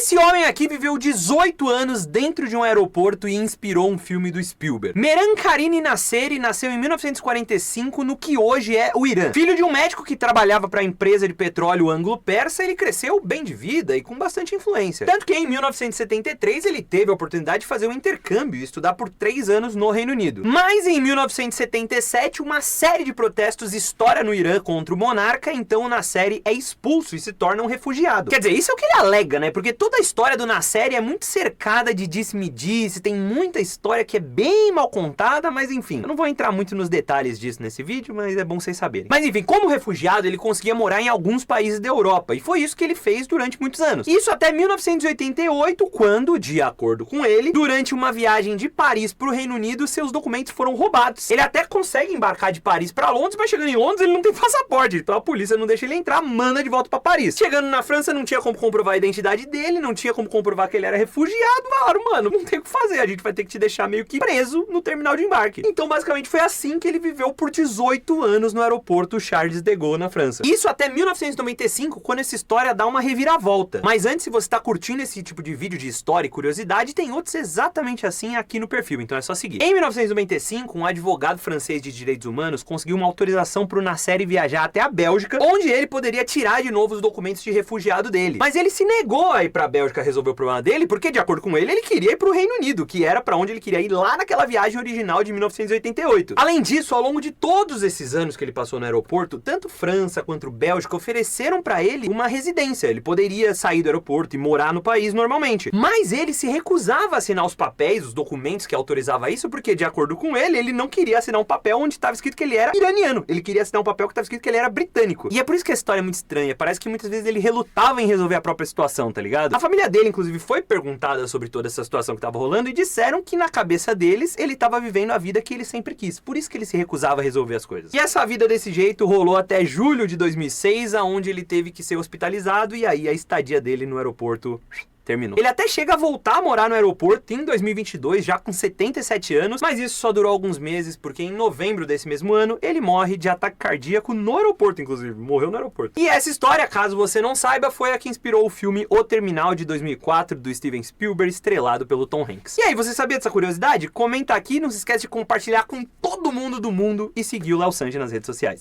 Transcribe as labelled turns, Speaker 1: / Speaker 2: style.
Speaker 1: Esse homem aqui viveu 18 anos dentro de um aeroporto e inspirou um filme do Spielberg. Mehran Karimi Nasseri nasceu em 1945 no que hoje é o Irã. Filho de um médico que trabalhava para a empresa de petróleo anglo-persa, ele cresceu bem de vida e com bastante influência. Tanto que em 1973 ele teve a oportunidade de fazer um intercâmbio e estudar por 3 anos no Reino Unido. Mas em 1977 uma série de protestos estoura no Irã contra o monarca, então o Nasseri é expulso e se torna um refugiado. Quer dizer, isso é o que ele alega, né? Porque toda a história do Nasseri é muito cercada de disse-me-disse, tem muita história que é bem mal contada, mas enfim, eu não vou entrar muito nos detalhes disso nesse vídeo, mas é bom vocês saberem. Mas enfim, como refugiado, ele conseguia morar em alguns países da Europa, e foi isso que ele fez durante muitos anos. Isso até 1988, quando, de acordo com ele, durante uma viagem de Paris para o Reino Unido, seus documentos foram roubados. Ele até consegue embarcar de Paris para Londres, mas chegando em Londres ele não tem passaporte, então a polícia não deixa ele entrar, manda de volta para Paris. Chegando na França, não tinha como comprovar a identidade dele, não tinha como comprovar que ele era refugiado. Falaram, mano, não tem o que fazer, a gente vai ter que te deixar meio que preso no terminal de embarque. Então basicamente foi assim que ele viveu por 18 anos no aeroporto Charles de Gaulle, na França. Isso até 1995, quando essa história dá uma reviravolta. Mas antes, se você tá curtindo esse tipo de vídeo de história e curiosidade, tem outros exatamente assim aqui no perfil, então é só seguir. Em 1995, um advogado francês de direitos humanos conseguiu uma autorização pro Nasseri viajar até a Bélgica, onde ele poderia tirar de novo os documentos de refugiado dele. Mas ele se negou a ir pra Bélgica resolver o problema dele, porque de acordo com ele queria ir pro Reino Unido, que era pra onde ele queria ir lá naquela viagem original de 1988. Além disso, ao longo de todos esses anos que ele passou no aeroporto, tanto França quanto Bélgica ofereceram pra ele uma residência. Ele poderia sair do aeroporto e morar no país normalmente. Mas ele se recusava a assinar os papéis, os documentos que autorizavam isso, porque de acordo com ele não queria assinar um papel onde estava escrito que ele era iraniano. Ele queria assinar um papel que estava escrito que ele era britânico. E é por isso que a história é muito estranha. Parece que muitas vezes ele relutava em resolver a própria situação, tá ligado? A família dele, inclusive, foi perguntada sobre toda essa situação que tava rolando e disseram que na cabeça deles, ele tava vivendo a vida que ele sempre quis. Por isso que ele se recusava a resolver as coisas. E essa vida desse jeito rolou até julho de 2006, aonde ele teve que ser hospitalizado e aí a estadia dele no aeroporto terminou. Ele até chega a voltar a morar no aeroporto em 2022, já com 77 anos, mas isso só durou alguns meses, porque em novembro desse mesmo ano, ele morre de ataque cardíaco no aeroporto, inclusive. Morreu no aeroporto. E essa história, caso você não saiba, foi a que inspirou o filme O Terminal, de 2004, do Steven Spielberg, estrelado pelo Tom Hanks. E aí, você sabia dessa curiosidade? Comenta aqui, não se esquece de compartilhar com todo mundo do mundo e seguir o Léo Sanji nas redes sociais.